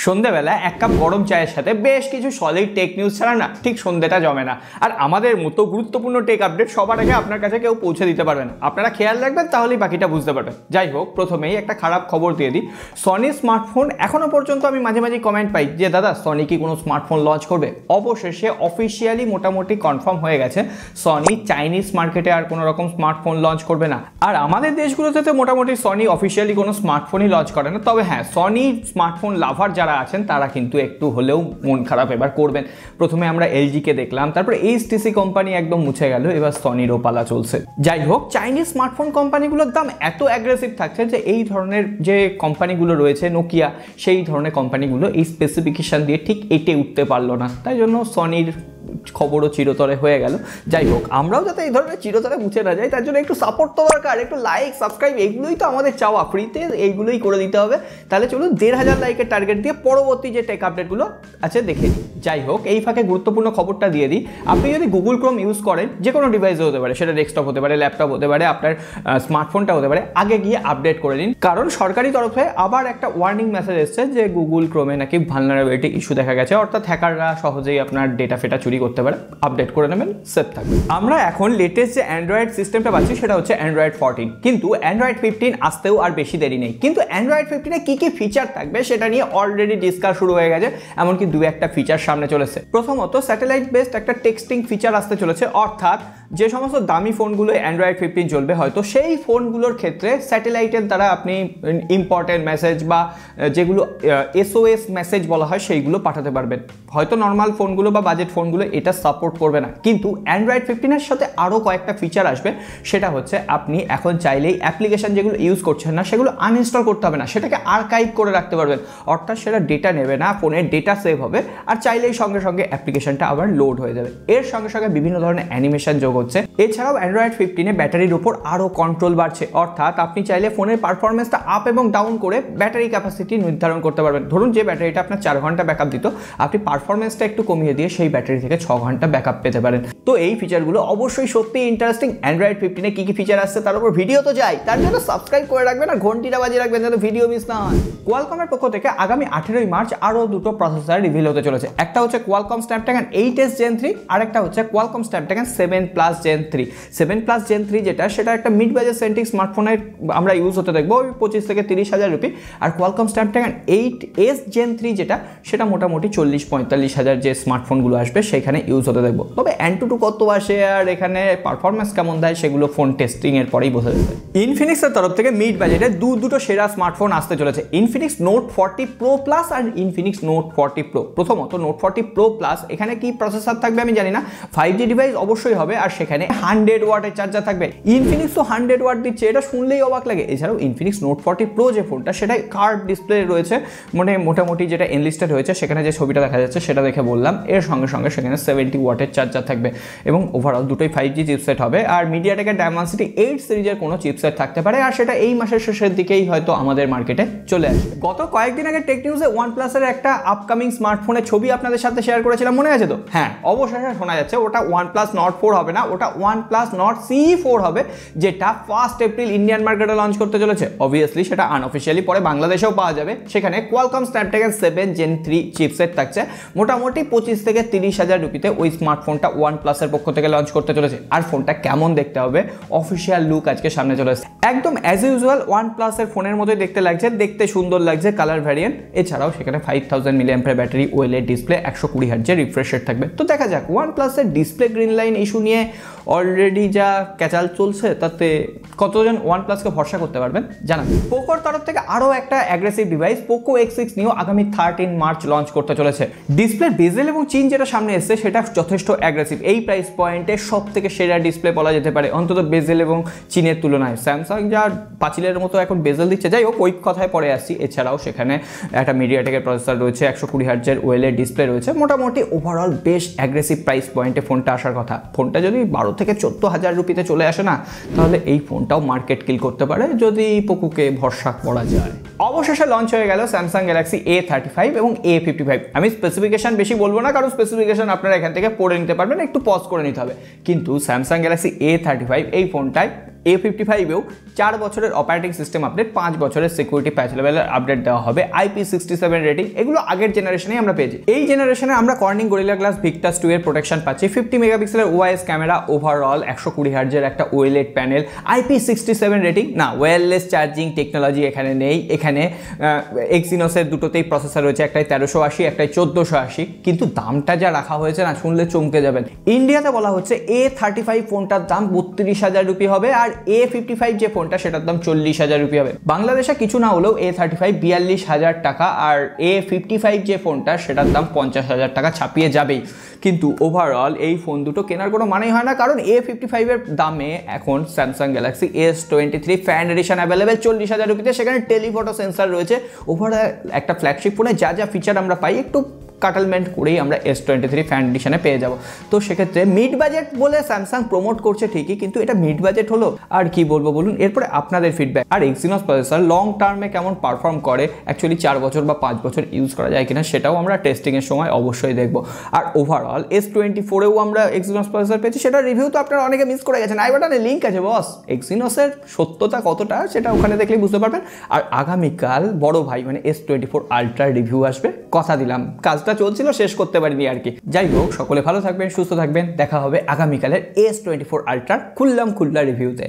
সন্ধ্যাবেলা এক কাপ গরম চায়ের সাথে বেশ কিছু সলিড টেক নিউজ ছাড়া না ঠিক সন্ধ্যাটা জমে না। আর আমাদের মতো গুরুত্বপূর্ণ টেক আপডেট সবার আগে আপনার কাছে কেউ পৌঁছে দিতে পারবে না। আপনারা খেয়াল রাখবেন, তাহলেই বাকিটা বুঝতে পারবেন। যাই হোক, প্রথমেই একটা খারাপ খবর দিয়ে দিই। সনি স্মার্টফোন এখনো পর্যন্ত আমি মাঝে মাঝে কমেন্ট পাই যে দাদা সনি কি কোনো স্মার্টফোন লঞ্চ করবে। অবশেষে অফিসিয়ালি মোটামুটি কনফার্ম হয়ে গেছে সনি চাইনিজ মার্কেটে আর কোনো রকম স্মার্টফোন লঞ্চ করবে না। আর আমাদের দেশগুলোতে তো মোটামুটি সনি অফিসিয়ালি কোনো স্মার্টফোনই লঞ্চ করে না। তবে হ্যাঁ, সনি স্মার্টফোন লাভার যারা আছেন তারা কিন্তু একটু হলেও মন খারাপ এবার করবেন। প্রথমে আমরা এলজিকে দেখলাম, তারপর এইচটিসি কোম্পানি একদম মুছে গেল, এবার সনিরও পালা চলছে। যাই হোক, চাইনিজ স্মার্টফোন কোম্পানিগুলোর দাম এত অ্যাগ্রেসিভ থাকছে যে এই ধরনের যে কোম্পানিগুলো রয়েছে নোকিয়া, সেই ধরনের কোম্পানিগুলো এই স্পেসিফিকেশন দিয়ে ঠিক এঁটে উঠতে পারলো না। তাই জন্য সনির খবরও চিরতরে হয়ে গেল। যাই হোক, আমরাও যাতে এই ধরনের চিরতরে মুছে না যাই তার জন্য একটু সাপোর্ট তো দরকার, একটু লাইক সাবস্ক্রাইব এগুলোই তো আমাদের চাওয়া, ফ্রিতে এইগুলোই করে দিতে হবে। তাহলে চলুন 1,500 লাইকের টার্গেট দিয়ে পরবর্তী যে টেক আপডেটগুলো আছে দেখে নিই। যাই হোক, এই ফাঁকে গুরুত্বপূর্ণ খবরটা দিয়ে দিই। আপনি যদি গুগল ক্রোম ইউজ করেন, যে কোনো ডিভাইসে হতে পারে, সেটা ডেস্কটপ হতে পারে, ল্যাপটপ হতে পারে, আপনার স্মার্টফোনটা হতে পারে, আগে গিয়ে আপডেট করে নিন। কারণ সরকারি তরফে আবার একটা ওয়ার্নিং মেসেজ এসছে যে গুগল ক্রোমে নাকি ভালনারেবিলিটি ইস্যু দেখা গেছে, অর্থাৎ হ্যাকাররা সহজেই আপনার ডেটা ফেটা চুরি করতে পারে। আপডেট করে নেবেন, সেফ থাকবে। আমরা এখন লেটেস্ট যে অ্যান্ড্রয়েড সিস্টেমটা পাচ্ছি সেটা হচ্ছে অ্যান্ড্রয়েড 14, কিন্তু অ্যান্ড্রয়েড 15 আসতেও আর বেশি দেরি নেই। কিন্তু অ্যান্ড্রয়েড 15-এ কি কি ফিচার থাকবে সেটা নিয়ে অলরেডি ডিসকাস শুরু হয়ে গেছে, এমনকি দু একটা ফিচার সামনে চলেছে। প্রথমত, স্যাটেলাইট বেসড একটা টেক্সটিং ফিচার আসতে চলেছে, অর্থাৎ যে সমস্ত দামি ফোনগুলো অ্যান্ড্রয়েড 15 চলবে হয়তো সেই ফোনগুলোর ক্ষেত্রে স্যাটেলাইটের দ্বারা আপনি ইম্পর্টেন্ট মেসেজ বা যেগুলো SOS মেসেজ বলা হয় সেইগুলো পাঠাতে পারবেন। হয়তো নর্মাল ফোনগুলো বা বাজেট ফোনগুলো এটা সাপোর্ট করবে না, কিন্তু অ্যান্ড্রয়েড 15-এর সাথে আরও কয়েকটা ফিচার আসবে। সেটা হচ্ছে আপনি এখন চাইলেই অ্যাপ্লিকেশন যেগুলো ইউজ করছেন না সেগুলো আনইনস্টল করতে হবে না, সেটাকে আর্কাইভ করে রাখতে পারবেন। অর্থাৎ সেটা ডেটা নেবে না, ফোনের ডেটা সেভ হবে, আর চাইলেই সঙ্গে সঙ্গে অ্যাপ্লিকেশনটা আবার লোড হয়ে যাবে। এর সঙ্গে সঙ্গে বিভিন্ন ধরনের অ্যানিমেশন যোগ হচ্ছে। এছাড়াও অ্যান্ড্রয়েড 15-এ ব্যাটারির উপর আরও কন্ট্রোল বাড়ছে, অর্থাৎ আপনি চাইলে ফোনের পারফরমেন্সটা আপ এবং ডাউন করে ব্যাটারি ক্যাপাসিটি নির্ধারণ করতে পারবেন। ধরুন যে ব্যাটারিটা আপনার 4 ঘন্টা ব্যাকআপ দিত, আপনি পারফরমেন্সটা একটু কমিয়ে দিয়ে সেই ব্যাটারি থেকে 6 ঘন্টা ব্যাকআপ পেতে পারেন। তো এই ফিচারগুলো অবশ্যই সত্যি ইন্টারেস্টিং। অ্যান্ড্রয়েড 15-এ কি কি ফিচার আসছে তার উপর ভিডিও তো যাই, তার জন্য সাবস্ক্রাইব করে রাখবেন আর ঘন্টিটা বাজিয়ে রাখবেন যাতে ভিডিও মিস না হয়। কোয়ালকমের পক্ষ থেকে আগামী 18 মার্চ আরও দুটো প্রসেসর রিভিল হতে চলেছে। একটা হচ্ছে কোয়ালকম স্ন্যাপড্রাগন 8s Gen 3, আর একটা হচ্ছে কোয়ালকম স্ন্যাপড্রাগন 7+ Gen 3। 7+ Gen 3 যেটা, সেটা একটা মিড বাজেট সেন্ট্রিক স্মার্টফোনের আমরা ইউজ হতে দেখবো, ওই 25 থেকে 30,000 রুপি। আর কোয়ালকম স্ন্যাপড্রাগন 8s Gen 3 যেটা, সেটা মোটামুটি 40-45,000 যে স্মার্টফোনগুলো আসবে সেখানে ইউজ হতে দেখবো। তবে Antutu কত আসে আর এখানে পারফরমেন্স কেমন দেয় সেগুলো ফোন টেস্টিং এর পরেই বোঝা যাবে। ইনফিনিক্সের তরফ থেকে মিড বাজেটে দুটো সেরা স্মার্টফোন আসতে চলেছে, ইনফিনিক্স নোট 40 Pro Plus আর ইনফিনিক্স নোট 40 Pro। প্রথমত নোট 40 Pro Plus, এখানে কি প্রসেসর থাকবে আমি জানি না, 5G ডিভাইস অবশ্যই হবে, আর সেখানে 100 ওয়াটের চার্জার থাকবে। ইনফিনিক্স তো 100 ওয়াট দিচ্ছে, এটা শুনলেই অবাক লাগে। এছাড়াও ইনফিনিক্স নোট 40 Pro যে ফোনটা, সেটা কার্ভ ডিসপ্লে রয়েছে, মানে মোটামুটি যেটা এনলিস্টেড হয়েছে সেখানে যে ছবিটা দেখা যাচ্ছে সেটা দেখে বললাম। এর সঙ্গে সঙ্গে সেখানে 70 ওয়াটের চার্জার থাকবে এবং ওভারঅল দুটোই 5G চিপসেট হবে। আর মিডিয়াটেকের ডায়মেনসিটি 8 সিরিজের কোনো চিপসেট থাকতে পারে, আর সেটা এই মাসের শেষের দিকেই হয়তো আমাদের মার্কেটে চলে আসবে। গত কয়েকদিন আগে টেক নিউজে OnePlus-এর একটা আপকামিং স্মার্টফোনের ছবি আপনাদের সাথে শেয়ার করেছিলাম, মনে আছে তো? হ্যাঁ, অবশেষে শোনা যাচ্ছে ওটা OnePlus Nord 4 হবে না, ওটা OnePlus Nord CE 4 হবে, যেটা 1 এপ্রিল ইন্ডিয়ান মার্কেটে লঞ্চ করতে চলেছে। অবভিয়াসলি সেটা আনঅফিসিয়ালি পরে বাংলাদেশেও পাওয়া যাবে। সেখানে কোয়ালকম স্ন্যাপড্রাগন 7 Gen 3 চিপসেট থাকছে। মোটামুটি 25 থেকে 30,000 রুপিতে ওই স্মার্টফোনটা OnePlus-এর পক্ষ থেকে লঞ্চ করতে চলেছে। আর ফোনটা কেমন দেখতে হবে, অফিসিয়াল লুক আজকে সামনে চলে এসেছে। একদম অ্যাজ ইউজুয়াল OnePlus-এর ফোনের মতোই দেখতে লাগছে, দেখতে সুন্দর লাগছে, কালার ভ্যারিয়েন্ট। এছাড়াও সেখানে 5000 mAh ব্যাটারি, ওএলইডি ডিসপ্লে, 120 হার্টজের রিফ্রেশ রেট থাকবে। তো দেখা যাক, OnePlus-এর ডিসপ্লে গ্রিন লাইন ইস্যু নিয়ে অলরেডি যা ক্যাচাল চলছে তাতে কতজন OnePlus-কে ভরসা করতে পারবেন জানাবেন। পোকোর তরফ থেকে আরও একটা অ্যাগ্রেসিভ ডিভাইস পোকো X6 নিয়েও আগামী 13 মার্চ লঞ্চ করতে চলেছে। ডিসপ্লে বেজেল এবং চিন যেটা সামনে এসছে সেটা যথেষ্ট অ্যাগ্রেসিভ। এই প্রাইস পয়েন্টে সব থেকে সেরা ডিসপ্লে বলা যেতে পারে, অন্তত বেজেল এবং চিনের তুলনায়। স্যামসাং যা পাঁচিলের মতো এখন বেজেল দিচ্ছে, যাই হোক ওই কথায় পরে আসছি। এছাড়াও সেখানে একটা মিডিয়াটেকের প্রসেসর রয়েছে, 120 হার্টজের ওএলইডি ডিসপ্লে রয়েছে। মোটামুটি ওভারঅল বেশ অ্যাগ্রেসিভ প্রাইস পয়েন্টে ফোনটা আসার কথা। ফোনটা যদি 12 থেকে 14,000 রুপিতে চলে আসে না, তাহলে এই ফোনটাও মার্কেট কিল করতে পারে যদি পোকোকে ভরসা করা যায়। অবশেষে লঞ্চ হয়ে গেল স্যামসাং গ্যালাক্সি A35 এবং A55। আমি স্পেসিফিকেশন বেশি বলবো না, কারণ স্পেসিফিকেশন আপনারা এখান থেকে পড়ে নিতে পারবেন, একটু পজ করে নিতে হবে। কিন্তু স্যামসাং গ্যালাক্সি A35 এই ফোনটায় A55-এও 4 বছরের অপারেটিং সিস্টেম আপডেট, 5 বছরের সিকিউরিটি প্যাচ লেভেলের আপডেট দেওয়া হবে, IP67 রেটিং, এগুলো আগের জেনারেশনেই আমরা পেয়েছি। এই জেনারেশনে আমরা কর্নিং গরিলা গ্লাস ভিক্টাস 2 এর প্রোটেকশন পাচ্ছি, 50 মেগাপিক্সেলের OIS ক্যামেরা, ওভারঅল 120 হার্জের একটা OLED প্যানেল, IP67 রেটিং। না, ওয়্যারলেস চার্জিং টেকনোলজি এখানে নেই। এখানে এক্সিনোসের দুটোতেই প্রসেসর রয়েছে, একটাই 1380, একটাই 1480, কিন্তু দামটা যা রাখা হয়েছে না, শুনলে চমকে যাবেন। ইন্ডিয়াতে বলা হচ্ছে A35 ফোনটার দাম 32,000 রুপি হবে, আর A55 যে ফোনটা সেটার দাম 40,000 রুপি হবে। বাংলাদেশে কিছু না হলেও A35 42,000 টাকা, আর A55 যে ফোনটা সেটার দাম 50,000 টাকা ছাপিয়ে যাবেই। কিন্তু ওভারঅল এই ফোন দুটো কেনার কোনো মানেই হয় না, কারণ A55 এর দামে এখন Samsung Galaxy S23 fan addition available 40,000 রুপিতে, সেখানে টেলিফটো সেন্সার রয়েছে। ওভারঅল একটা ফ্ল্যাগশিপ ফোনে যা যা ফিচার আমরা পাই একটু কাটালমেন্ট করেই আমরা S23 ফ্যান এডিশনে পেয়ে যাব। তো সেক্ষেত্রে মিড বাজেট বলে স্যামসাং প্রমোট করছে ঠিকই, কিন্তু এটা মিড বাজেট হলো আর কি বলবো বলুন। এরপরে আপনাদের ফিডব্যাক, আর এক্সিনোস প্রসেসর লং টার্মে কেমন পারফর্ম করে, অ্যাকচুয়ালি 4 বছর বা 5 বছর ইউজ করা যায় কিনা সেটাও আমরা টেস্টিংয়ের সময় অবশ্যই দেখবো। আর ওভারঅল S24-এও আমরা এক্সিনোস প্রসেসর পেয়েছি, সেটা রিভিউ তো আপনারা অনেকে মিস করে গেছেন, আই বাটনে লিঙ্ক আছে বস। এক্সিনোসের সত্যতা কতটা সেটা ওখানে দেখলেই বুঝতে পারবেন। আর আগামীকাল বড় ভাই মানে S24 আলট্রার রিভিউ আসবে, কথা দিলাম। কাজটা চলছিল, শেষ করতে পারিনি আর কি। যাই হোক, সকলে ভালো থাকবেন, সুস্থ থাকবেন, দেখা হবে আগামীকালের S24 আলট্রার খুল্লা রিভিউতে।